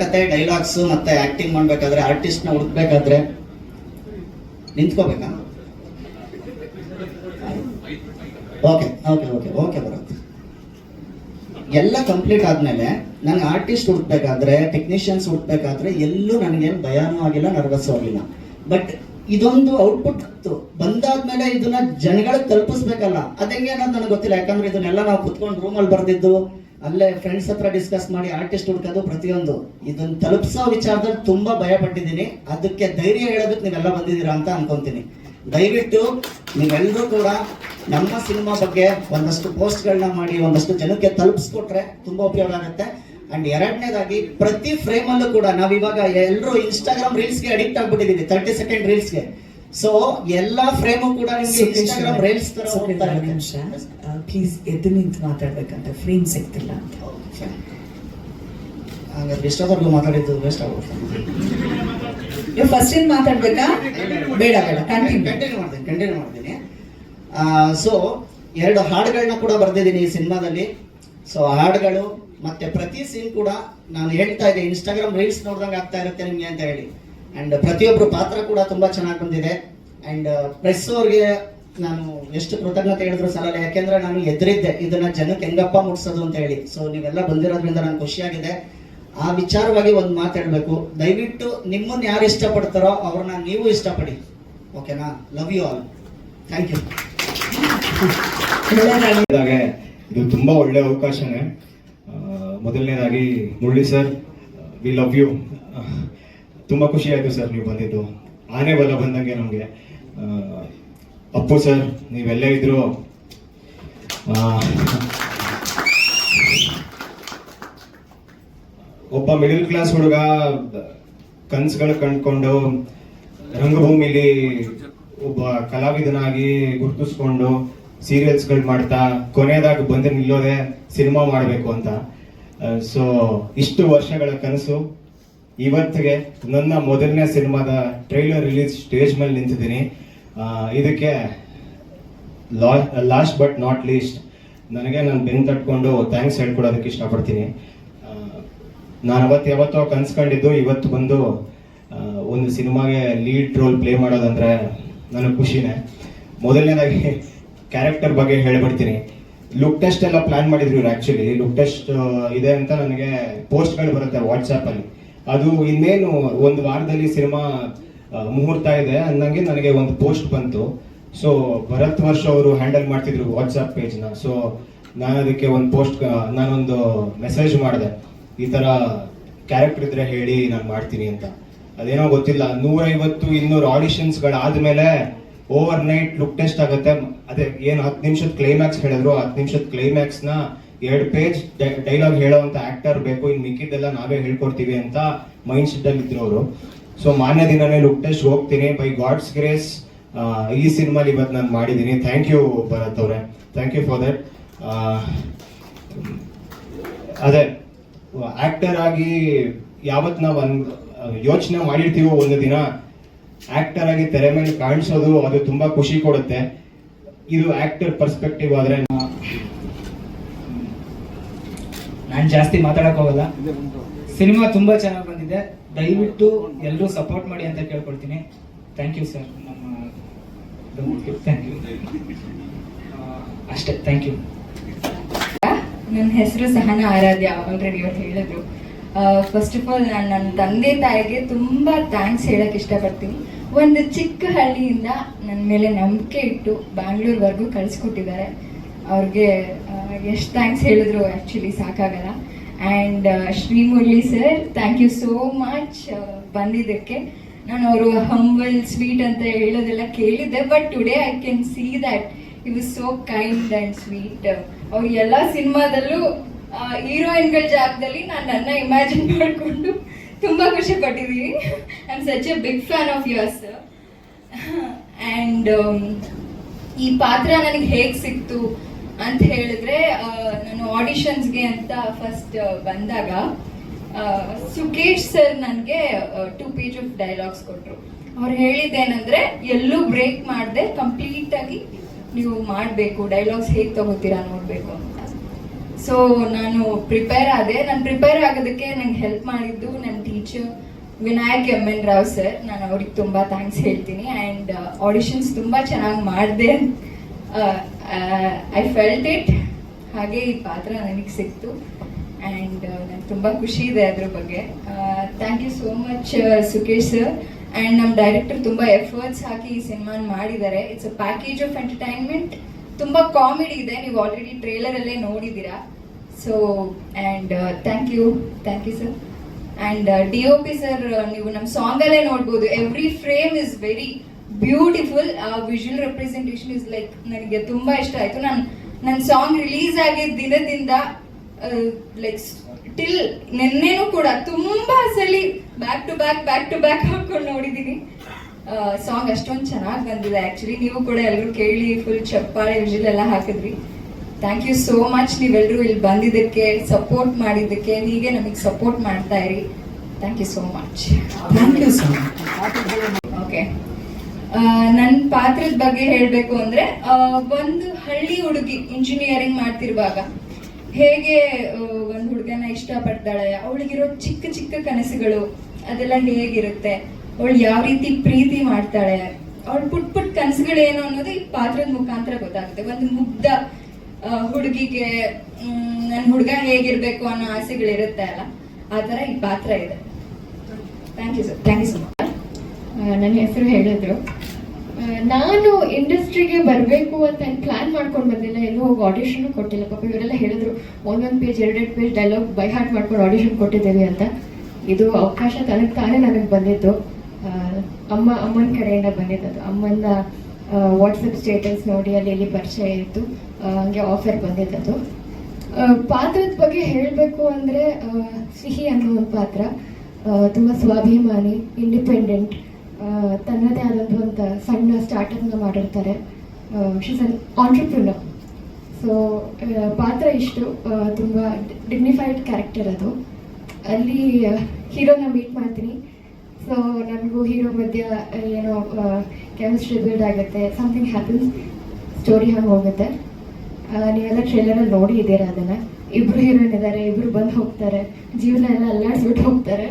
ಕತೆ ಡೈಲಾಗ್ಸ್ ಮತ್ತೆ ಆಕ್ಟಿಂಗ್ ಮಾಡ್ಬೇಕಾದ್ರೆ ಆರ್ಟಿಸ್ಟ್ ನ ಹುಡುಕ್ಬೇಕಾದ್ರೆ ನಿಂತ್ಕೋಬೇಕಾ? ಓಕೆ ಓಕೆ ಓಕೆ ಓಕೆ ಬರುತ್ತೆ. ಎಲ್ಲ ಕಂಪ್ಲೀಟ್ ಆದ್ಮೇಲೆ ನನಗೆ ಆರ್ಟಿಸ್ಟ್ ಹುಡುಕ್ಬೇಕಾದ್ರೆ ಟೆಕ್ನಿಷಿಯನ್ಸ್ ಹುಡುಕ್ಬೇಕಾದ್ರೆ ಎಲ್ಲೂ ನನಗೇನು ಭಯಾನೂ ಆಗಿಲ್ಲ, ನರ್ವಸ್ ಆಗಿಲ್ಲ. ಬಟ್ ಇದೊಂದು ಔಟ್ಪುಟ್ ಬಂದಾದ್ಮೇಲೆ ಇದನ್ನ ಜನಗಳಿಗೆ ತಲುಪಿಸ್ಬೇಕಲ್ಲ, ಅದಂಗೆ ಅನ್ನೋದು ನನಗೆ ಗೊತ್ತಿಲ್ಲ. ಯಾಕಂದ್ರೆ ಇದನ್ನೆಲ್ಲ ನಾವು ಕುತ್ಕೊಂಡು ರೂಮಲ್ಲಿ ಬರ್ದಿದ್ದು, ಅಲ್ಲೇ ಫ್ರೆಂಡ್ಸ್ ಹತ್ರ ಡಿಸ್ಕಸ್ ಮಾಡಿ ಆರ್ಟಿಸ್ಟ್ ಹುಡ್ಕೋದು, ಪ್ರತಿಯೊಂದು ಇದನ್ನ ತಲುಪಿಸೋ ವಿಚಾರದಲ್ಲಿ ತುಂಬಾ ಭಯ ಪಟ್ಟಿದ್ದೀನಿ. ಅದಕ್ಕೆ ಧೈರ್ಯ ಹೇಳೋದಕ್ಕೆ ನೀವೆಲ್ಲ ಬಂದಿದ್ದೀರಾ ಅಂತ ಅನ್ಕೊಂತೀನಿ. ದಯವಿಟ್ಟು ನೀವೆಲ್ಲರೂ ಕೂಡ ನಮ್ಮ ಸಿನಿಮಾ ಬಗ್ಗೆ ಒಂದಷ್ಟು ಪೋಸ್ಟ್ಗಳನ್ನ ಮಾಡಿ ಒಂದಷ್ಟು ಜನಕ್ಕೆ ತಲುಪಿಸ್ಕೊಟ್ರೆ ತುಂಬಾ ಉಪಯೋಗ ಆಗುತ್ತೆ. ಅಂಡ್ ಎರಡನೇದಾಗಿ ಪ್ರತಿ ಫ್ರೇಮ್ ಅಲ್ಲೂ ಕೂಡ ನಾವಿವಾಗ ಎಲ್ಲರೂ ಇನ್ಸ್ಟಾಗ್ರಾಮ್ ರೀಲ್ಸ್ಗೆ ಅಡಿಕ್ಟ್ ಆಗ್ಬಿಟ್ಟಿದೀವಿ, 30 ಸೆಕೆಂಡ್ ರೀಲ್ಸ್ಗೆ. ಸೊ ಎಲ್ಲಾ ಫ್ರೇಮು ಕೂಡ ನಿಮ್ಗೆ ಇನ್ಸ್ಟಾಗ್ರಾಮ್ ರೀಲ್ಸ್ ತರ ಹೋಗ್ತಾ ಇರುತ್ತೆ. ಪ್ಲೀಸ್ ಎದ್ದು ನಿಂತು ಮಾತಾಡ್ಬೇಕಂತ, ಫ್ರೇಮ್ ಸಿಗ್ತಿಲ್ಲ ಅಂತ. ಹಾಗಾದ್ರೆ ಎಷ್ಟೊತ್ತವರೆಗೂ ಮಾತಾಡಿದ್ದು ವೇಸ್ಟ್ ಆಗುತ್ತೆ. ನೀವು ಫಸ್ಟ್ ಏನ್ ಮಾತಾಡ್ಬೇಕಾ? ಬೇಡ ಬೇಡ, ಕಂಟಿನ್ಯೂ ಮಾಡ್ತೀನಿ. ಸೊ 2 ಹಾಡುಗಳನ್ನ ಕೂಡ ಬರ್ದಿದ್ದೀನಿ ಈ ಸಿನಿಮಾದಲ್ಲಿ. ಸೊ ಹಾಡುಗಳು ಮತ್ತೆ ಪ್ರತಿ ಸೀನ್ ಕೂಡ ನಾನು ಹೇಳ್ತಾ ಇದ್ದೆ, ಇನ್ಸ್ಟಾಗ್ರಾಮ್ ರೀಲ್ಸ್ ನೋಡ್ದಂಗೆ ಆಗ್ತಾ ಇರುತ್ತೆ ನಿಮ್ಗೆ ಅಂತ ಹೇಳಿ. ಅಂಡ್ ಪ್ರತಿಯೊಬ್ರು ಪಾತ್ರ ಕೂಡ ತುಂಬಾ ಚೆನ್ನಾಗಿ ಬಂದಿದೆ. ಅಂಡ್ ಪ್ರೆಸ್ ಅವ್ರಿಗೆ ನಾನು ಎಷ್ಟು ಕೃತಜ್ಞತೆ ಹೇಳಿದ್ರು ಸಾಲಲ್ಲ, ಯಾಕೆಂದ್ರೆ ನಾನು ಎದುರಿದ್ದೆ ಇದನ್ನ ಜನಕ್ಕೆ ಹೆಂಗಪ್ಪ ಮುಟ್ಸೋದು ಅಂತ ಹೇಳಿ. ಸೊ ನೀವೆಲ್ಲ ಬಂದಿರೋದ್ರಿಂದ ನಾನು ಖುಷಿಯಾಗಿದೆ. ಆ ವಿಚಾರವಾಗಿ ಒಂದು ಮಾತಾಡ್ಬೇಕು, ದಯವಿಟ್ಟು ನಿಮ್ಮನ್ನ ಯಾರು ಇಷ್ಟಪಡ್ತಾರೋ ಅವ್ರನ್ನ ನೀವು ಇಷ್ಟಪಡಿ, ಓಕೆನಾ? Love you all, thank you. ಇದು ತುಂಬಾ ಒಳ್ಳೆ ಅವಕಾಶನೇ. ಮೊದಲನೇದಾಗಿ Murali sir, we love you. ತುಂಬಾ ಖುಷಿ ಆಯ್ತು ಸರ್ ನೀವು ಬಂದಿದ್ದು, ಆನೆ ಬಲ ಬಂದಂಗೆ ನಮಗೆ. ಅಪ್ಪು ಸರ್, ನೀವೆಲ್ಲೇ ಇದ್ರು ಒಬ್ಬ ಮಿಡಲ್ ಕ್ಲಾಸ್ ಹುಡುಗ ಕನ್ಸುಗಳು ಕಂಡ್ಕೊಂಡು ರಂಗಭೂಮಿಲಿ ಒಬ್ಬ ಕಲಾವಿದನಾಗಿ ಗುರುತಿಸ್ಕೊಂಡು ಸೀರಿಯಲ್ಸ್ಗಳು ಮಾಡ್ತಾ ಕೊನೆಯದಾಗಿ ಬಂದು ನಿಲ್ಲೋದೆ ಸಿನಿಮಾ ಮಾಡಬೇಕು ಅಂತ. ಸೊ ಇಷ್ಟು ವರ್ಷಗಳ ಕನಸು ಇವತ್ತಿಗೆ ನನ್ನ ಮೊದಲನೇ ಸಿನಿಮಾದ ಟ್ರೈಲರ್ ರಿಲೀಸ್ ಸ್ಟೇಜ್ ಮೇಲೆ ನಿಂತಿದ್ದೀನಿ. ಇದಕ್ಕೆ ಲಾಸ್ಟ್ ಬಟ್ ನಾಟ್ ಲೀಸ್ಟ್ ನನಗೆ ನಾನು ಬೆನ್ನು ತಟ್ಕೊಂಡು ಥ್ಯಾಂಕ್ಸ್ ಹೇಳ್ಕೊಡೋದಕ್ಕೆ ಇಷ್ಟಪಡ್ತೀನಿ. ನಾನು ಯಾವತ್ತೋ ಕನ್ಸ್ಕೊಂಡಿದ್ದು ಇವತ್ತು ಬಂದು ಒಂದು ಸಿನಿಮಾಗೆ ಲೀಡ್ ರೋಲ್ ಪ್ಲೇ ಮಾಡೋದಂದ್ರೆ ನನಗೆ ಖುಷಿನೇ. ಮೊದಲನೇದಾಗಿ ಕ್ಯಾರೆಕ್ಟರ್ ಬಗ್ಗೆ ಹೇಳ್ಬಿಡ್ತೀನಿ. ಲುಕ್ ಟೆಸ್ಟ್ ಎಲ್ಲ ಪ್ಲಾನ್ ಮಾಡಿದ್ರು ಇವ್ರು. ಆಕ್ಚುಲಿ ಲುಕ್ ಟೆಸ್ಟ್ ಇದೆ ಅಂತ ನನಗೆ ಪೋಸ್ಟ್ಗಳು ಬರುತ್ತೆ ವಾಟ್ಸಾಪಲ್ಲಿ. ಅದು ಇನ್ನೇನು ಒಂದು ವಾರದಲ್ಲಿ ಸಿನಿಮಾ ಮುಹೂರ್ತ ಇದೆ ಅನ್ನಂಗೆ ನನಗೆ ಒಂದು ಪೋಸ್ಟ್ ಬಂತು. ಸೊ ಭರತ್ ವರ್ಷ ಅವರು ಹ್ಯಾಂಡಲ್ ಮಾಡ್ತಿದ್ರು ವಾಟ್ಸಾಪ್ ಪೇಜ್ನ. ಸೊ ನಾನು ಅದಕ್ಕೆ ನಾನೊಂದು ಮೆಸೇಜ್ ಮಾಡಿದೆ, ಈ ಥರ ಕ್ಯಾರೆಕ್ಟರ್ ಇದ್ರೆ ಹೇಳಿ ನಾನು ಮಾಡ್ತೀನಿ ಅಂತ. ಅದೇನೋ ಗೊತ್ತಿಲ್ಲ, 150-200 ಆಡಿಷನ್ಸ್ಗಳಾದ್ಮೇಲೆ ಓವರ್ ನೈಟ್ ಲುಕ್ ಟೆಸ್ಟ್ ಆಗುತ್ತೆ. ಅದೇ ಏನು 10 ನಿಮಿಷದ ಕ್ಲೈಮ್ಯಾಕ್ಸ್ ಹೇಳಿದ್ರು, 10 ನಿಮಿಷದ ಕ್ಲೈಮ್ಯಾಕ್ಸ್ನ 2 ಪೇಜ್ ಡೈಲಾಗ್ ಹೇಳೋವಂಥ ಆಕ್ಟರ್ ಬೇಕು, ಇನ್ನು ಮಿಕ್ಕಿದ್ದೆಲ್ಲ ನಾವೇ ಹೇಳ್ಕೊಡ್ತೀವಿ ಅಂತ ಮೈಂಡ್ ಸೆಟ್ ಅಲ್ಲಿ ಇದ್ರು ಅವರು. ಸೊ ಮಾನ್ಯ ದಿನನೇ ಲುಕ್ ಟೆಸ್ಟ್ ಹೋಗ್ತೀನಿ. ಬೈ ಗಾಡ್ಸ್ ಗ್ರೇಸ್ ಈ ಸಿನಿಮಾಲಿ ಇವತ್ತು ನಾನು ಮಾಡಿದ್ದೀನಿ. ಥ್ಯಾಂಕ್ ಯು ಭರತ್ ಅವರೇ, ಥ್ಯಾಂಕ್ ಯು ಫಾರ್ ದಟ್. ಅದೇ ಆಕ್ಟರ್ ಆಗಿ ಯಾವತ್ತು ನಾವು ಯೋಚನೆ ಮಾಡಿರ್ತೀವೋ ಒಂದು ದಿನ ಆಕ್ಟರ್ ಆಗಿ ತೆರೆ ಮೇಲೆ ಕಾಣಿಸೋದು, ಅದು ತುಂಬಾ ಖುಷಿ ಕೊಡುತ್ತೆ. ಇದು ಆಕ್ಟರ್ ಪರ್ಸ್ಪೆಕ್ಟಿವ್ ಆದ್ರೆ ನಾನು ಜಾಸ್ತಿ ಮಾತಾಡಕ್ ಹೋಗಲ್ಲ. ಸಿನಿಮಾ ತುಂಬಾ ಚೆನ್ನಾಗಿ ಬಂದಿದೆ, ದಯವಿಟ್ಟು ಎಲ್ಲರೂ ಸಪೋರ್ಟ್ ಮಾಡಿ ಅಂತ ಕೇಳ್ಕೊಳ್ತೀನಿ. Thank you sir. Thank you ಅಷ್ಟೇ, ಥ್ಯಾಂಕ್ ಯು. ನನ್ನ ಹೆಸರು ಸಹನಾ ಆರಾಧ್ಯ, ಆಲ್ರೆಡಿ ಇವತ್ತು ಹೇಳಿದ್ರು. ಫಸ್ಟ್ ಆಫ್ ಆಲ್ ನಾನು ನನ್ನ ತಂದೆ ತಾಯಿಗೆ ತುಂಬ ಥ್ಯಾಂಕ್ಸ್ ಹೇಳಕ್ಕೆ ಇಷ್ಟಪಡ್ತೀನಿ. ಒಂದು ಚಿಕ್ಕ ಹಳ್ಳಿಯಿಂದ ನನ್ನ ಮೇಲೆ ನಂಬಿಕೆ ಇಟ್ಟು ಬ್ಯಾಂಗ್ಳೂರ್ವರೆಗೂ ಕಳಿಸ್ಕೊಟ್ಟಿದ್ದಾರೆ. ಅವ್ರಿಗೆ ಎಷ್ಟು ಥ್ಯಾಂಕ್ಸ್ ಹೇಳಿದ್ರು ಆ್ಯಕ್ಚುಲಿ ಸಾಕಾಗಲ್ಲ. And Srimurali sir, thank you so much ಬಂದಿದ್ದಕ್ಕೆ. ನಾನು ಅವರು ಹಂಬಲ್ ಸ್ವೀಟ್ ಅಂತ ಹೇಳೋದೆಲ್ಲ ಕೇಳಿದ್ದೆ, but today I can see that he was so kind and sweet. ಅವ್ರು ಎಲ್ಲ ಸಿನಿಮಾದಲ್ಲೂ ಹೀರೋಯಿನ್ಗಳ ಜಾಗದಲ್ಲಿ ನನ್ನ ಇಮ್ಯಾಜಿನ್ ಮಾಡಿಕೊಂಡು ತುಂಬ ಖುಷಿ ಪಟ್ಟಿದ್ದೀವಿ. I am such a big fan of yours. And ಈ ಪಾತ್ರ ನನಗೆ ಹೇಗೆ ಸಿಕ್ತು ಅಂತ ಹೇಳಿದ್ರೆ, ನಾನು ಆಡಿಷನ್ಸ್ಗೆ ಅಂತ ಫಸ್ಟ್ ಬಂದಾಗ ಸುಕೇಶ್ ಸರ್ ನನಗೆ 2 ಪೇಜ್ ಆಫ್ ಡೈಲಾಗ್ಸ್ ಕೊಟ್ಟರು. ಅವ್ರು ಹೇಳಿದ್ದೇನೆಂದರೆ, ಎಲ್ಲೂ ಬ್ರೇಕ್ ಮಾಡದೆ ಕಂಪ್ಲೀಟಾಗಿ ನೀವು ಮಾಡಬೇಕು, ಡೈಲಾಗ್ಸ್ ಹೇಗೆ ತಗೋತೀರಾ ನೋಡಬೇಕು ಅಂತ. ಸೊ ನಾನು ಪ್ರಿಪೇರ್ ಆದೆ. ನಾನು ಪ್ರಿಪೇರ್ ಆಗೋದಕ್ಕೆ ನಂಗೆ ಹೆಲ್ಪ್ ಮಾಡಿದ್ದು ನನ್ನ teacher Vinayak MN Rao sir. ನಾನು ಅವ್ರಿಗೆ ತುಂಬ ಥ್ಯಾಂಕ್ಸ್ ಹೇಳ್ತೀನಿ. ಆ್ಯಂಡ್ ಆಡಿಷನ್ಸ್ ತುಂಬ ಚೆನ್ನಾಗಿ ಮಾಡಿದೆ. I felt it. ಹಾಗೆ ಈ ಪಾತ್ರ ನನಗೆ ಸಿಕ್ತು ಆ್ಯಂಡ್ ನಂಗೆ ತುಂಬ ಖುಷಿ ಇದೆ ಅದ್ರ ಬಗ್ಗೆ. Thank you so much Sukesh sir. And ನಮ್ಮ ಡೈರೆಕ್ಟರ್ ತುಂಬ ಎಫರ್ಟ್ಸ್ ಹಾಕಿ ಈ ಸಿನಿಮಾನ ಮಾಡಿದ್ದಾರೆ. It's a package of entertainment. ತುಂಬ ಕಾಮಿಡಿ ಇದೆ, ನೀವು ಆಲ್ರೆಡಿ ಟ್ರೇಲರಲ್ಲೇ ನೋಡಿದ್ದೀರಾ. So and thank you sir. And DOP sir, ನೀವು ನಮ್ಮ ಸಾಂಗಲ್ಲೇ ನೋಡ್ಬೋದು, every frame is very beautiful. Visual representation is like ನನಗೆ ತುಂಬ ಇಷ್ಟ ಆಯಿತು. ನನ್ನ ಸಾಂಗ್ ರಿಲೀಸ್ ಆಗಿದ್ದ ದಿನದಿಂದ ಲೈಕ್ ಟಿಲ್ ನಿನ್ನೆನೂ ಕೂಡ ತುಂಬಾ ಸಲಿ ಬ್ಯಾಕ್ ಟು ಬ್ಯಾಕ್ ಹಾಕೊಂಡು ನೋಡಿದ್ದೀನಿ. ಸಾಂಗ್ ಅಷ್ಟೊಂದು ಚೆನ್ನಾಗಿ ಬಂದಿದೆ. ಆ್ಯಕ್ಚುಲಿ ನೀವು ಕೂಡ ಎಲ್ಲರೂ ಕೇಳಿ ಫುಲ್ ಚಪ್ಪಾಳೆ ವಿಜುವಲ್ ಎಲ್ಲ ಹಾಕಿದ್ರಿ. ಥ್ಯಾಂಕ್ ಯು ಸೋ ಮಚ್ ನೀವೆಲ್ಲರೂ ಇಲ್ಲಿ ಬಂದಿದ್ದಕ್ಕೆ, ಸಪೋರ್ಟ್ ಮಾಡಿದ್ದಕ್ಕೆ. ಹೀಗೆ ನಮಗೆ ಸಪೋರ್ಟ್ ಮಾಡ್ತಾ ಇರಿ. Thank you so much. Thank you so much. Okay, ನನ್ನ ಪಾತ್ರದ ಬಗ್ಗೆ ಹೇಳಬೇಕು ಅಂದರೆ, ಒಂದು ಹಳ್ಳಿ ಹುಡುಗಿ ಇಂಜಿನಿಯರಿಂಗ್ ಮಾಡ್ತಿರುವಾಗ ಹೇಗೆ ಒಂದು ಹುಡುಗನ ಇಷ್ಟಪಡ್ತಾಳೆ, ಅವಳಿಗಿರೋ ಚಿಕ್ಕ ಚಿಕ್ಕ ಕನಸುಗಳು ಅದೆಲ್ಲ ಹೇಗಿರುತ್ತೆ, ಅವಳು ಯಾವ ರೀತಿ ಪ್ರೀತಿ ಮಾಡ್ತಾಳೆ, ಅವಳು ಪುಟ್ ಕನಸುಗಳೇನು ಅನ್ನೋದು ಈ ಪಾತ್ರದ ಮುಖಾಂತರ ಗೊತ್ತಾಗುತ್ತೆ. ಒಂದು ಮುಗ್ಧ ಹುಡುಗಿಗೆ ನನ್ನ ಹುಡುಗ ಹೇಗಿರ್ಬೇಕು ಅನ್ನೋ ಆಸೆಗಳಿರುತ್ತೆ ಅಲ್ಲ, ಆ ಥರ ಈ ಪಾತ್ರ ಇದೆ. Thank you sir. Thank you so much. ನನ್ನ ಹೆಸರು ಹೇಳಿದ್ರು. ನಾನು ಇಂಡಸ್ಟ್ರಿಗೆ ಬರಬೇಕು ಅಂತ ಪ್ಲಾನ್ ಮಾಡ್ಕೊಂಡು ಬಂದಿಲ್ಲ, ಎಲ್ಲೂ ಹೋಗಿ ಆಡಿಷನ್ ಕೊಟ್ಟಿಲ್ಲ. ಪಾಪ ಇವರೆಲ್ಲ ಹೇಳಿದ್ರು ಒಂದೊಂದು page 2 page dialogue by heart ಮಾಡ್ಕೊಂಡು ಆಡಿಷನ್ ಕೊಟ್ಟಿದ್ದೇವೆ ಅಂತ. ಇದು ಅವಕಾಶ ತಾನೇ ನನಗೆ ಬಂದಿದ್ದು. ಅಮ್ಮನ ಕಡೆಯಿಂದ ಬಂದಿದ್ದು. ಅಮ್ಮನ ವಾಟ್ಸಪ್ ಸ್ಟೇಟಸ್ ನೋಡಿ ಅಲ್ಲಿ ಪರಿಚಯ ಇತ್ತು, ಹಂಗೆ ಆಫರ್ ಬಂದಿದ್ದದು. ಪಾತ್ರದ ಬಗ್ಗೆ ಹೇಳಬೇಕು ಅಂದರೆ, ಸಿಹಿ ಅನ್ನೋ ಒಂದು ಪಾತ್ರ ತುಂಬ ಸ್ವಾಭಿಮಾನಿ, ಇಂಡಿಪೆಂಡೆಂಟ್, ತನ್ನದೇ ಆದಂಥ ಒಂದು ಸಣ್ಣ ಸ್ಟಾರ್ಟಪ್ನ ಮಾಡಿರ್ತಾರೆ. ಶೀಸ್ ಅನ್ ಆಂಟ್ರಪ್ರಿನರ್. ಸೊ ಪಾತ್ರ ಇಷ್ಟು ತುಂಬ ಡಿಗ್ನಿಫೈಡ್ ಕ್ಯಾರೆಕ್ಟರ್ ಅದು. ಅಲ್ಲಿ ಹೀರೋನ ಮೀಟ್ ಮಾಡ್ತೀನಿ. ಸೊ ನನಗೂ ಹೀರೋ ಮಧ್ಯ ಏನೋ ಕೆಮಿಸ್ಟ್ರಿ ಬಿಲ್ಡ್ ಆಗುತ್ತೆ, ಸಮಥಿಂಗ್ ಹ್ಯಾಪನ್ಸ್, ಸ್ಟೋರಿ ಹಂಗೆ ಹೋಗುತ್ತೆ. ನೀವೆಲ್ಲ ಟ್ರೇಲರಲ್ಲಿ ನೋಡಿ ಇದ್ದೀರಾ ಅದನ್ನು. ಇಬ್ಬರು ಹೀರೋಯಿನ್ ಇದ್ದಾರೆ, ಇಬ್ಬರು ಬಂದು ಹೋಗ್ತಾರೆ, ಜೀವನ ಎಲ್ಲ ಅಲ್ಲಾಡಿಸ್ಬಿಟ್ಟು ಹೋಗ್ತಾರೆ.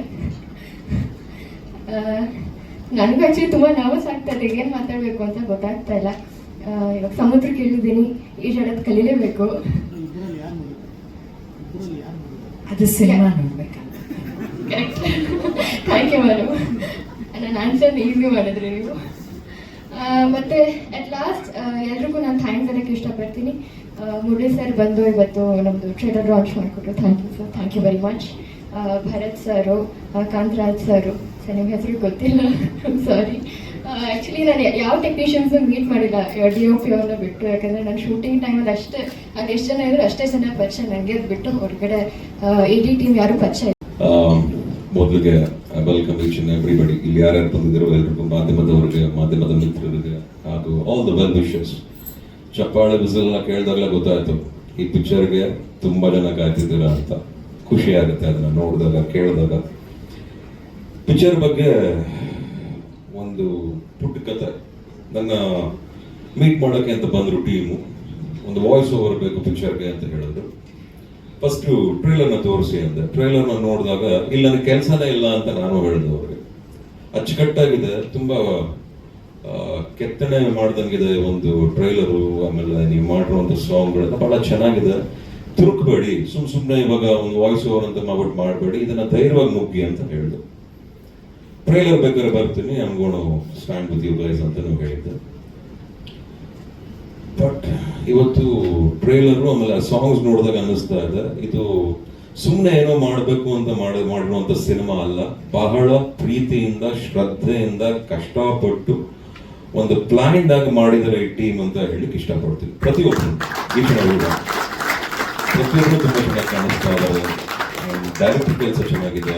ನನಗೂ ಆ್ಯಕ್ಚುಲಿ ತುಂಬ ನರ್ವಸ್ ಆಗ್ತದೆ, ಏನು ಮಾತಾಡಬೇಕು ಅಂತ ಗೊತ್ತಾಗ್ತಾ ಇಲ್ಲ. ಇವಾಗ ಸಮುದ್ರಕ್ಕೆ ಇಳಿದಿದ್ದೀನಿ, ಈಜಾಡೋದು ಕಲೀಲೇಬೇಕು. ಅದು ಸಿನಿಮಾ ನೋಡ್ಬೇಕಂತ. ಥ್ಯಾಂಕ್ ಯು ಮೇಡಮ್, ನನ್ನ ಆನ್ಸರ್ನ ಈಸಿ ಮಾಡಿದ್ರಿ ನೀವು. ಮತ್ತು ಅಟ್ ಲಾಸ್ಟ್ ಎಲ್ರಿಗೂ ನಾನು ಥ್ಯಾಂಕ್ಸ್ ಹೇಳೋಕ್ಕೆ ಇಷ್ಟಪಡ್ತೀನಿ. ಮುರಳಿ ಸರ್ ಬಂದು ಇವತ್ತು ನಮ್ಮದು ಟ್ರೇಲರ್ ಲಾಂಚ್ ಮಾಡಿಕೊಟ್ರು. Thank you sir, thank you very much. Bharat sir, Kantharaj sir, sir ನಿಮ್ಮ ಹೆಸರು ಗೊತ್ತಿಲ್ಲ, ಸಾರಿ. ಆ್ಯಕ್ಚುಲಿ ನಾನು ಯಾವ ಟೆಕ್ನಿಷಿಯನ್ಸ್ ಮೀಟ್ ಮಾಡಿಲ್ಲ DOP ಅವ್ರನ್ನ ಬಿಟ್ಟು. ಯಾಕಂದರೆ ನಾನು ಶೂಟಿಂಗ್ ಟೈಮಲ್ಲಿ ಅಷ್ಟೇ, ಅಲ್ಲಿ ಎಷ್ಟು ಜನ ಇದ್ರು ಅಷ್ಟೇ ಜನ ಪರಿಚಯ ನನಗೆ. ಅದು ಬಿಟ್ಟು ಹೊರಗಡೆ AD ಟೀಮ್ ಯಾರು ಪರಿಚಯ ಇಲ್ಲ. ಮೊದಲಿಗೆ ವೆಲ್ಕಮ್ ಈಚ್ ಅಂಡ್ ಎವ್ರಿಬಡಿ. ಇಲ್ಲಿ ಯಾರ್ಯಾರು ಬಂದಿದ್ದೀರೋ ಎಲ್ರಿಗೂ, ಮಾಧ್ಯಮದವರಿಗೆ, ಮಾಧ್ಯಮದ ಮಿತ್ರರಿಗೆ, ಹಾಗೂ ಆಲ್ ದ ವೆಲ್ ವಿಶಸ್. ಚಪ್ಪಾಳೆ ಬಿಸಿಲೆಲ್ಲ ಕೇಳಿದಾಗಲೇ ಗೊತ್ತಾಯ್ತು ಈ ಪಿಕ್ಚರ್ಗೆ ತುಂಬಾ ಜನ ಕಾಯ್ತಿದ್ದೀರಾ ಅಂತ. ಖುಷಿ ಆಗುತ್ತೆ ಅದನ್ನ ನೋಡಿದಾಗ, ಕೇಳಿದಾಗ. ಪಿಕ್ಚರ್ ಬಗ್ಗೆ ಒಂದು ಪುಟ್ಟ ಕತೆ. ನನ್ನ ಮೀಟ್ ಮಾಡೋಕ್ಕೆ ಅಂತ ಬಂದರು ಟೀಮು. ಒಂದು ವಾಯ್ಸ್ ಓವರ್ ಬೇಕು ಪಿಕ್ಚರ್ಗೆ ಅಂತ ಹೇಳಿದ್ರು. ಫಸ್ಟ್ ಟ್ರೇಲರ್ನ ತೋರಿಸಿ ಅಂದೆ. ಟ್ರೇಲರ್ನ ನೋಡಿದಾಗ ಇಲ್ಲಿ ನನಗೆ ಕೆಲಸನೇ ಇಲ್ಲ ಅಂತ ನಾನು ಹೇಳಿದೆ ಅವ್ರಿಗೆ. ಅಚ್ಚುಕಟ್ಟಾಗಿದೆ, ತುಂಬಾ ಕೆತ್ತನೆ ಮಾಡ್ದಂಗಿದೆ ಒಂದು ಟ್ರೈಲರು. ಆಮೇಲೆ ನೀವು ಮಾಡಿರುವಂಥ ಸಾಂಗ್ಗಳೆಲ್ಲ ಬಹಳ ಚೆನ್ನಾಗಿದೆ. ತುರುಕ್ಬೇಡಿ, ಸುಮ್ಮನೆ ಇವಾಗ ಒಂದು ವಾಯ್ಸ್ ಓವರ್ ಅಂತ ಮಾಡ್ಬಿಟ್ಟು ಮಾಡಬೇಡಿ, ಇದನ್ನ ಧೈರ್ಯವಾಗಿ ಮುಗ್ಗಿ ಅಂತ ಹೇಳಿದೆ. ಟ್ರೈಲರ್ ಬೇಕಾದ್ರೆ ಬರ್ತೀನಿ, I am gonna stand with you guys ಅಂತ ಹೇಳಿದ್ದೆ. ಬಟ್ ಇವತ್ತು ಟ್ರೇಲರು ಆಮೇಲೆ ಸಾಂಗ್ಸ್ ನೋಡಿದಾಗ ಅನ್ನಿಸ್ತಾ ಇದೆ, ಇದು ಸುಮ್ಮನೆ ಏನೋ ಮಾಡಬೇಕು ಅಂತ ಮಾಡಿರುವಂತ ಸಿನಿಮಾ ಅಲ್ಲ. ಬಹಳ ಪ್ರೀತಿಯಿಂದ, ಶ್ರದ್ಧೆಯಿಂದ, ಕಷ್ಟಪಟ್ಟು ಒಂದು ಪ್ಲಾನ್ಡ್ ಆಗಿ ಮಾಡಿದರೆ ಈ ಟೀಮ್ ಅಂತ ಹೇಳಲಿಕ್ಕೆ ಇಷ್ಟಪಡ್ತೀನಿ. ಪ್ರತಿಯೊಬ್ಬರು ಪ್ರತಿಯೊಬ್ಬರು ತುಂಬಾ ಚೆನ್ನಾಗಿ ಕಾಣಿಸ್ತಾ ಇದ್ದಾರೆ. ಡೈರೆಕ್ಟರ್ ಕೆಲಸ ಚೆನ್ನಾಗಿದೆ,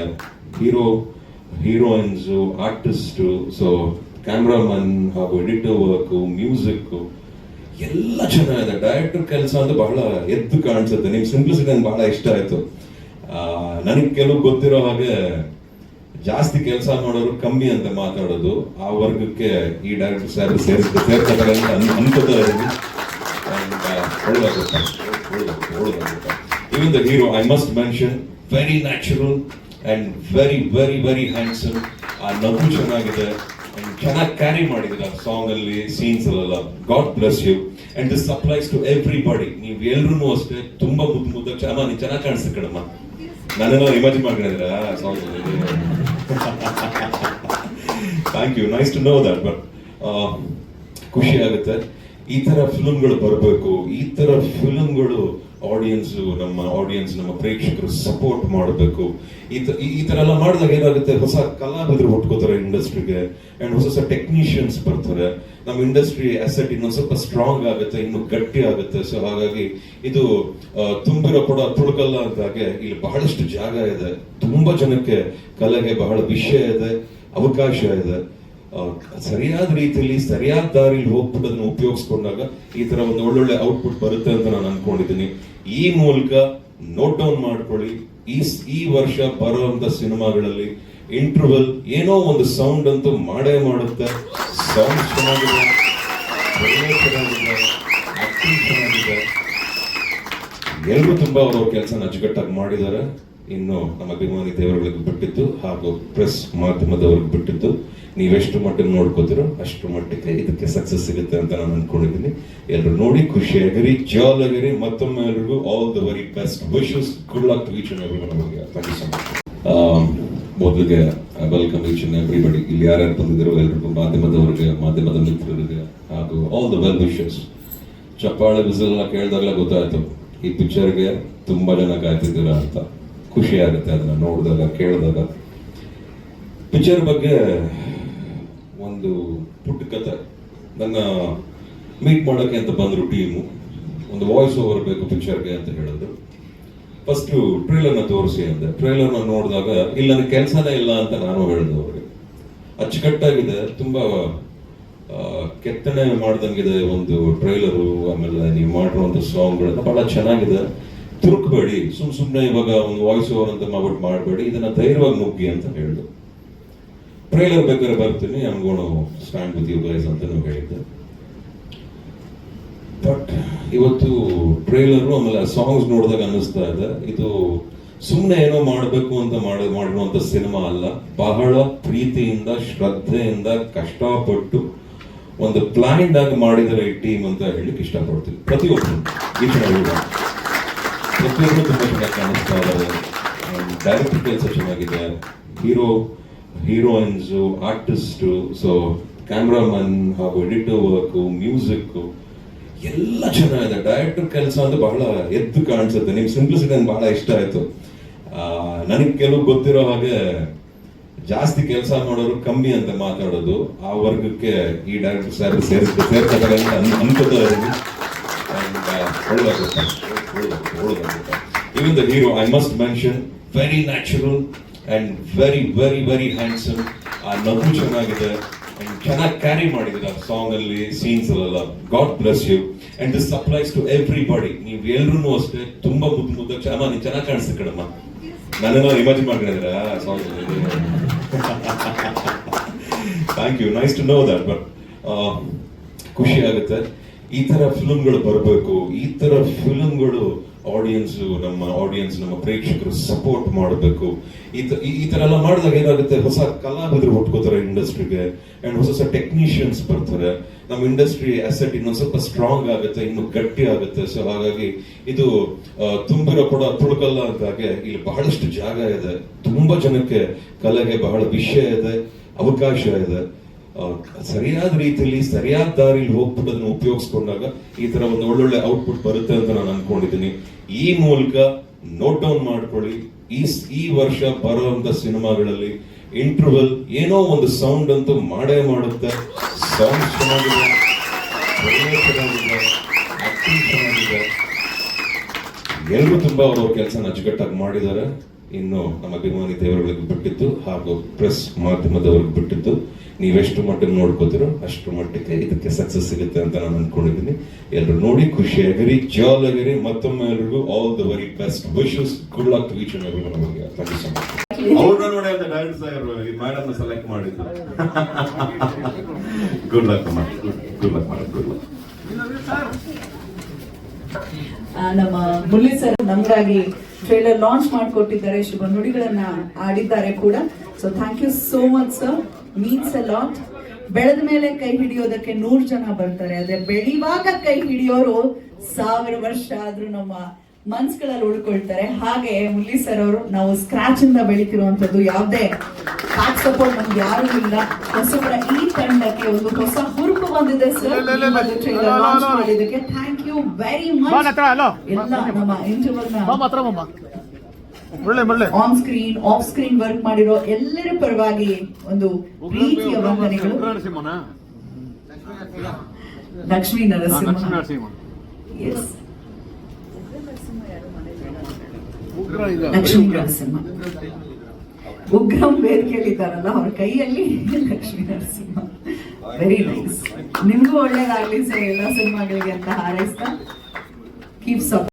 ಹೀರೋಯಿನ್ಸು, ಆರ್ಟಿಸ್ಟು, ಸೊ ಕ್ಯಾಮ್ರಾಮನ್ ಹಾಗೂ ಎಡಿಟರ್ ವರ್ಕು, ಮ್ಯೂಸಿಕ್ ಎಲ್ಲ ಚೆನ್ನಾಗಿದೆ. ಡೈರೆಕ್ಟರ್ ಕೆಲಸ ಅಂದ್ರೆ ಬಹಳ ಎದ್ದು ಕಾಣಿಸುತ್ತೆ. ನಿಮ್ ಸಿಂಪ್ಲಿಸಿಟಿ ನನ್ಗೆ ಬಹಳ ಇಷ್ಟ ಆಯ್ತು. ನನಗೆ ಕೆಲವು ಗೊತ್ತಿರೋ ಹಾಗೆ ಜಾಸ್ತಿ ಕೆಲಸ ಮಾಡೋರು ಕಮ್ಮಿ ಅಂತ ಮಾತಾಡೋದು, ಆ ವರ್ಗಕ್ಕೆ ಈ ಡೈರೆಕ್ಟರ್ ಸರ್ ಸೇರ್ತಾರೆ ಅಂತ ಅನ್ಕೋತಾ ಇದ್ದೀನಿ. ಒಳ್ಳೆದಾಗುತ್ತೆ. Even the hero, I must mention, very natural and very handsome. ಆ ನಗು ಚೆನ್ನಾಗಿದೆ and ಚೆನ್ನಾಗಿ ಕ್ಯಾರಿ ಮಾಡಿದ್ರೆ ಆ ಸಾಂಗ್ ಅಲ್ಲಿ ಸೀನ್ಸ್ ಅಲ್ಲೆಲ್ಲ. God bless you and this applies to everybody. ನೀವು ಎಲ್ರು ಅಷ್ಟೇ ತುಂಬಾ ಮುದ್ದಾಗಿ ಚೆನ್ನಾಗಿ ಕಾಣಿಸ್ತೀವಿ ಕಣಮ್ಮ. ನನ್ನೆಲ್ಲ ಇಮ್ಯಾಜಿನ್ ಮಾಡ್ಕೊಂಡಿದ್ರ song. Thank you, nice to know that. But ಖುಷಿ ಆಗುತ್ತೆ. ಈ ತರ ಫಿಲ್ಮ್ಗಳು ಬರಬೇಕು. ಈ ತರ ಫಿಲ್ಮ್ಗಳು ನಮ್ಮ ಪ್ರೇಕ್ಷಕರು ಸಪೋರ್ಟ್ ಮಾಡಬೇಕು. ಈ ತರ ಎಲ್ಲ ಮಾಡಿದಾಗ ಏನಾಗುತ್ತೆ, ಹೊಸ ಕಲಾವಿದರು ಹುಟ್ಕೋತಾರೆ ಇಂಡಸ್ಟ್ರಿಗೆ ಅಂಡ್ ಹೊಸ ಟೆಕ್ನಿಷಿಯನ್ಸ್ ಬರ್ತಾರೆ. ನಮ್ಮ ಇಂಡಸ್ಟ್ರಿ ಅಸೆಟ್ ಇನ್ನೊಂದು ಸ್ವಲ್ಪ ಸ್ಟ್ರಾಂಗ್ ಆಗುತ್ತೆ, ಇನ್ನು ಗಟ್ಟಿ ಆಗುತ್ತೆ. ಸೊ ಹಾಗಾಗಿ ಇದು ತುಂಬಿರೋ ಕೂಡ ತುಳುಕಲ್ಲ ಅಂತಾಗೆ ಇಲ್ಲಿ ಬಹಳಷ್ಟು ಜಾಗ ಇದೆ. ತುಂಬಾ ಜನಕ್ಕೆ ಕಲೆಗೆ ಬಹಳ ವಿಷಯ ಇದೆ, ಅವಕಾಶ ಇದೆ. ಸರಿಯಾದ ರೀತಿಯಲ್ಲಿ ಸರಿಯಾದ ದಾರಿಲಿ ಹೋಗ್ಬಿಟ್ಟು ಅದನ್ನ ಉಪಯೋಗಿಸ್ಕೊಂಡಾಗ ಈ ತರ ಒಂದು ಒಳ್ಳೊಳ್ಳೆ ಔಟ್ಪುಟ್ ಬರುತ್ತೆ ಅಂತ ನಾನು ಅನ್ಕೊಂಡಿದ್ದೀನಿ. ಈ ಮೂಲಕ ನೋಟ್ ಡೌನ್ ಮಾಡ್ಕೊಳ್ಳಿ, ಈ ವರ್ಷ ಬರುವಂತ ಸಿನಿಮಾಗಳಲ್ಲಿ ಇಂಟರ್ವಲ್ ಏನೋ ಒಂದು ಸೌಂಡ್ ಅಂತೂ ಮಾಡೇ ಮಾಡುತ್ತೆ. ಸೌಂಡ್ ಚೆನ್ನಾಗಿದೆ, ಚೆನ್ನಾಗಿದೆ, ಆಕ್ಟಿಂಗ್ ಚೆನ್ನಾಗಿದೆ. ಎಲ್ಲರೂ ತುಂಬಾ ಅವ್ರವ್ರ ಕೆಲಸ ಅಚ್ಚುಕಟ್ಟಾಗಿ ಮಾಡಿದ್ದಾರೆ. ಇನ್ನು ನಮ್ಮ ಅಭಿಮಾನಿ ದೇವರುಗಳಿಗೆ ಬಿಟ್ಟಿದ್ದು ಹಾಗೂ ಪ್ರೆಸ್ ಮಾಧ್ಯಮದವ್ರಿಗೆ ಬಿಟ್ಟಿದ್ದು. ನೀವೆಷ್ಟು ಮಟ್ಟಿಗೆ ನೋಡ್ಕೋತಿರೋ ಅಷ್ಟು ಮಟ್ಟಿಗೆ ಇದಕ್ಕೆ ಸಕ್ಸಸ್ ಸಿಗುತ್ತೆ ಅಂತ ನಾನು ಅನ್ಕೊಂಡಿದ್ದೀನಿ. ಎಲ್ಲರೂ ನೋಡಿ ಖುಷಿಯಾಗಿರಿ, ಜಾಲಿಯಾಗಿರಿ. ಮತ್ತೊಮ್ಮೆ ಎಲ್ರಿಗೂ all the very best wishes. Good luck to each and every one. Thank you so much. ಮೊದಲಿಗೆ ವೆಲ್ಕಮ್ ಈಚ್ ಅಂಡ್ ಎವ್ರಿಬಡಿ. ಇಲ್ಲಿ ಯಾರ್ಯಾರು ಬಂದಿದ್ದೀರೋ ಎಲ್ರಿಗೂ, ಮಾಧ್ಯಮದವರಿಗೆ, ಮಾಧ್ಯಮದ ಮಿತ್ರರಿಗೆ ಹಾಗೂ ಆಲ್ ದ ವೆಲ್ ವಿಶಸ್. ಚಪ್ಪಾಳೆ ಬಿಸಿಲ್ ಕೇಳಿದಾಗಲೇ ಗೊತ್ತಾಯ್ತು ಈ ಪಿಕ್ಚರ್ಗೆ ತುಂಬಾ ಜನ ಕಾಯ್ತಿದ್ದೀರ ಅಂತ. ಖುಷಿ ಆಗುತ್ತೆ ಅದನ್ನ ನೋಡಿದಾಗ, ಕೇಳಿದಾಗ. ಪಿಕ್ಚರ್ ಬಗ್ಗೆ ಒಂದು ಪುಟ್ಟ ಕಥೆ. ನನ್ನ ಮೀಟ್ ಮಾಡೋಕೆ ಅಂತ ಬಂದ್ರು ಟೀಮು. ಒಂದು ವಾಯ್ಸ್ ಓವರ್ ಬೇಕು ಪಿಕ್ಚರ್ಗೆ ಅಂತ ಹೇಳಿದ್ರು. ಫಸ್ಟ್ ಟ್ರೇಲರ್ನ ತೋರಿಸಿ ಅಂದೆ. ಟ್ರೇಲರ್ನ ನೋಡಿದಾಗ ಇಲ್ಲ ನನಗೆ ಕೆಲಸನೇ ಇಲ್ಲ ಅಂತ ನಾನು ಹೇಳಿದೆ ಅವ್ರಿಗೆ. ಅಚ್ಚುಕಟ್ಟಾಗಿದೆ, ತುಂಬಾ ಕೆತ್ತನೆ ಮಾಡ್ದಂಗಿದೆ ಒಂದು ಟ್ರೈಲರು. ಆಮೇಲೆ ನೀವು ಮಾಡಿರುವಂತ ಸಾಂಗ್ಗಳೆಲ್ಲ ಬಹಳ ಚೆನ್ನಾಗಿದೆ. ತುರುಕ್ಬೇಡಿ, ಸುಮ್ನೆ ಇವಾಗ ಒಂದು ವಾಯ್ಸ್ ಓವರ್ ಅಂತ ಮಾಡ್ಬಿಟ್ಟು ಮಾಡಬೇಡಿ, ಇದನ್ನ ಧೈರ್ಯವಾಗಿ ಮುಗ್ಗಿ ಅಂತ ಹೇಳಿದ್ರು. ಟ್ರೈಲರ್ ಬೇಕಾದ್ರೆ ಬರ್ತೀನಿ, I am gonna stand with you guys ಅಂತ ಹೇಳಿದ್ದೆ. ಬಟ್ ಇವತ್ತು ಟ್ರೈಲರು ಆಮೇಲೆ ಸಾಂಗ್ಸ್ ನೋಡಿದಾಗ ಅನ್ನಿಸ್ತಾ ಇದೆ ಇದು ಸುಮ್ಮನೆ ಏನೋ ಮಾಡಬೇಕು ಅಂತ ಮಾಡಿರುವಂತ ಸಿನಿಮಾ ಅಲ್ಲ. ಬಹಳ ಪ್ರೀತಿಯಿಂದ, ಶ್ರದ್ಧೆಯಿಂದ, ಕಷ್ಟಪಟ್ಟು ಒಂದು ಪ್ಲಾನ್ಡ್ ಆಗಿ ಮಾಡಿದರೆ ಈ ಟೀಮ್ ಅಂತ ಹೇಳಿಕ್ಕೆ ಇಷ್ಟಪಡ್ತೀನಿ. ಪ್ರತಿಯೊಬ್ಬರು ಪ್ರತಿಯೊಬ್ಬರು ತುಂಬಾ ಚೆನ್ನಾಗಿ ಕಾಣಿಸ್ತಾ ಇದ್ದಾರೆ. ಡೈರೆಕ್ಟರ್ ಕೆಲಸ ಚೆನ್ನಾಗಿದೆ, ಹೀರೋಯಿನ್ಸು, ಆರ್ಟಿಸ್ಟು, ಸೊ ಕ್ಯಾಮ್ರಾಮನ್ ಹಾಗೂ ಎಡಿಟರ್ ವರ್ಕು, ಮ್ಯೂಸಿಕ್ ಎಲ್ಲ ಚೆನ್ನಾಗಿದೆ. ಡೈರೆಕ್ಟರ್ ಕೆಲಸ ಅಂತ ಬಹಳ ಎದ್ದು ಕಾಣಿಸುತ್ತೆ. ನಿಮ್ ಸಿಂಪ್ಲಿಸಿಟಿ ನನ್ಗೆ ಬಹಳ ಇಷ್ಟ ಆಯ್ತು. ನನಗೆ ಕೆಲವು ಗೊತ್ತಿರೋ ಹಾಗೆ ಜಾಸ್ತಿ ಕೆಲಸ ಮಾಡೋರು ಕಮ್ಮಿ ಅಂತ ಮಾತಾಡೋದು, ಆ ವರ್ಗಕ್ಕೆ ಈ ಡೈರೆಕ್ಟರ್ ಸರ್ ಸೇರ್ತಾರೆ ಅಂತ ಅನ್ಕೋತಾ ಇದ್ದೀನಿ. Even the hero, I must mention, very natural and very handsome. ಆ ನಗು ಚೆನ್ನಾಗಿದೆ and ಚೆನ್ನಾಗಿ ಕ್ಯಾರಿ ಮಾಡಿದ್ರೆ ಆ ಸಾಂಗ್ ಅಲ್ಲಿ ಸೀನ್ಸ್ ಅಲ್ಲೆಲ್ಲ. God bless you and this applies to everybody. ನೀವು ಎಲ್ರು ಅಷ್ಟೇ ತುಂಬಾ ಮುದ್ದಾಗಿ ಚೆನ್ನಾಗಿ ಕಾಣಿಸ್ತೀವಿ ಕಣಮ್ಮ. ನನ್ನೆಲ್ಲ ಇಮ್ಯಾಜಿನ್ ಮಾಡ್ಕೊಂಡಿದ್ರ song. Thank you, nice to know that. But ಖುಷಿ ಆಗುತ್ತೆ. ಈ ತರ ಫಿಲ್ಮ್ಗಳು ಬರಬೇಕು. ಈ ತರ ಫಿಲ್ಮ್ಗಳು ನಮ್ಮ ಪ್ರೇಕ್ಷಕರು ಸಪೋರ್ಟ್ ಮಾಡಬೇಕು. ಈ ತರ ಎಲ್ಲ ಮಾಡಿದಾಗ ಏನಾಗುತ್ತೆ, ಹೊಸ ಕಲಾವಿದರು ಹುಟ್ಕೋತಾರೆ ಇಂಡಸ್ಟ್ರಿಗೆ ಅಂಡ್ ಹೊಸ ಟೆಕ್ನಿಷಿಯನ್ಸ್ ಬರ್ತಾರೆ. ನಮ್ಮ ಇಂಡಸ್ಟ್ರಿ ಅಸೆಟ್ ಇನ್ನೊಂದು ಸ್ವಲ್ಪ ಸ್ಟ್ರಾಂಗ್ ಆಗುತ್ತೆ, ಇನ್ನು ಗಟ್ಟಿ ಆಗುತ್ತೆ. ಸೊ ಹಾಗಾಗಿ ಇದು ತುಂಬಿರೋ ಕೂಡ ತುಳುಕಲ್ಲ ಅಂತಾಗೆ ಇಲ್ಲಿ ಬಹಳಷ್ಟು ಜಾಗ ಇದೆ. ತುಂಬಾ ಜನಕ್ಕೆ ಕಲೆಗೆ ಬಹಳ ವಿಷಯ ಇದೆ, ಅವಕಾಶ ಇದೆ. ಸರಿಯಾದ ರೀತಿಯಲ್ಲಿ ಸರಿಯಾದ ದಾರಿಲಿ ಹೋಗ್ಬಿಟ್ಟು ಅದನ್ನ ಉಪಯೋಗಿಸ್ಕೊಂಡಾಗ ಈ ತರ ಒಂದು ಒಳ್ಳೊಳ್ಳೆ ಔಟ್ಪುಟ್ ಬರುತ್ತೆ ಅಂತ ನಾನು ಅನ್ಕೊಂಡಿದ್ದೀನಿ. ಈ ಮೂಲಕ ನೋಟ್ ಡೌನ್ ಮಾಡ್ಕೊಳ್ಳಿ, ಈ ವರ್ಷ ಬರುವಂತ ಸಿನಿಮಾಗಳಲ್ಲಿ ಇಂಟರ್ವಲ್ ಏನೋ ಒಂದು ಸೌಂಡ್ ಅಂತೂ ಮಾಡೇ ಮಾಡುತ್ತೆ. ಸೌಂಡ್ ಚೆನ್ನಾಗಿದೆ, ಚೆನ್ನಾಗಿದೆ, ಆಕ್ಟಿಂಗ್ ಚೆನ್ನಾಗಿದೆ. ಎಲ್ಲರೂ ತುಂಬಾ ಅವ್ರವ್ರ ಕೆಲಸ ಅಚ್ಚುಕಟ್ಟಾಗಿ ಮಾಡಿದ್ದಾರೆ. ಇನ್ನು ನಮ್ಮ ಅಭಿಮಾನಿ ದೇವರುಗಳಿಗೆ ಬಿಟ್ಟಿದ್ದು ಹಾಗೂ ಪ್ರೆಸ್ ಮಾಧ್ಯಮದವ್ರಿಗೆ ಬಿಟ್ಟಿದ್ದು. ನೀವೆಷ್ಟು ಮಟ್ಟಿಗೆ ನೋಡ್ಕೋತಿರೋ ಅಷ್ಟು ಮಟ್ಟಿಗೆ ಇದಕ್ಕೆ ಸಕ್ಸಸ್ ಸಿಗುತ್ತೆ ಅಂತ ನಾನು ಅನ್ಕೊಂಡಿದ್ದೀನಿ. ಎಲ್ಲರೂ ನೋಡಿ ಖುಷಿಯಾಗಿರಿ, ಜಾಲಿಯಾಗಿರಿ. ಮತ್ತೊಮ್ಮೆ ಎಲ್ರಿಗೂ all the very best wishes. Good luck to each and every one. Thank you so much. ಅವ್ರನ್ನ ನೋಡಿ ಅಂತ ಡೈರೆಕ್ಟರ್ ಸಾಹೇಬ್ ಈ ಮೇಡಮ್ ಸೆಲೆಕ್ಟ್ ಮಾಡಿದ್ರು. ಗುಡ್ ಲಕ್ ಮಾಡಿ, ಗುಡ್ ಲಕ್ ಮಾಡಿ, ಗುಡ್ ಲಕ್. ನಮ್ಮ ಮುರಳಿ ಸರ್ ನಮಗಾಗಿ ಟ್ರೇಲರ್ ಲಾಂಚ್ ಮಾಡಿಕೊಟ್ಟಿದ್ದಾರೆ, ಶುಭ ನುಡಿಗಳನ್ನ ಆಡಿದ್ದಾರೆ ಕೂಡ. So thank you so much sir, means a lot. ಬೆಳೆದ ಮೇಲೆ ಕೈ ಹಿಡಿಯೋದಕ್ಕೆ 100 ಜನ ಬರ್ತಾರೆ, ಅದೇ ಬೆಳೆಯುವಾಗ ಕೈ ಹಿಡಿಯೋರು 1000 ವರ್ಷ ಆದ್ರೂ ನಮ್ಮ ಮನ್ಸ್ಗಳಲ್ಲಿ ಉಳ್ಕೊಳ್ತಾರೆ. ಹಾಗೆ ಮುರಳಿ ಸರ್ ಅವರು ನಾವು ಸ್ಕ್ರಾಚ್ ಇಂದ ಬೆಳಿತಿರುವಂತದ್ದು, ಯಾವುದೇ ಬ್ಯಾಕ್ ಸಪೋರ್ಟ್ ನಮ್ಗೆ ಯಾರು ಇಲ್ಲ. ಹೊಸಬರ ಈ ತಂಡಕ್ಕೆ ಒಂದು ಹೊಸ ಹುರುಪು ಬಂದಿದೆ ಸರ್, ಲಾಂಚ್ ಮಾಡಿದ್ದಕ್ಕೆ ಥ್ಯಾಂಕ್ ಯು ವೆರಿ ಮಚ್. ಎಲ್ಲ ನಮ್ಮ interval on screen off screen work ಮಾಡಿರೋ ಎಲ್ಲರ ಪರವಾಗಿ ಒಂದು ಪ್ರೀತಿಯ ವಂದನೆಗಳು. ಲಕ್ಷ್ಮೀ ನರಸಿಂಹ, ಎಸ್, ಲಕ್ಷ್ಮೀ ನರಸಿಂಹ ಉಗ್ರಂ ವೇದಿಕೆಯಲ್ಲಿದ್ದಾರಲ್ಲ, ಅವ್ರ ಕೈಯಲ್ಲಿ ಲಕ್ಷ್ಮೀ ನರಸಿಂಹ. Very nice. ನಿಮ್ಗೂ ಒಳ್ಳೇದಾಗ್ಲಿ ಸರ್ ಎಲ್ಲ ಸಿನಿಮಾಗಳಿಗೆ ಅಂತ ಹಾರೈಸ್ತಾ ಕೀಪ್ ಸಪ್.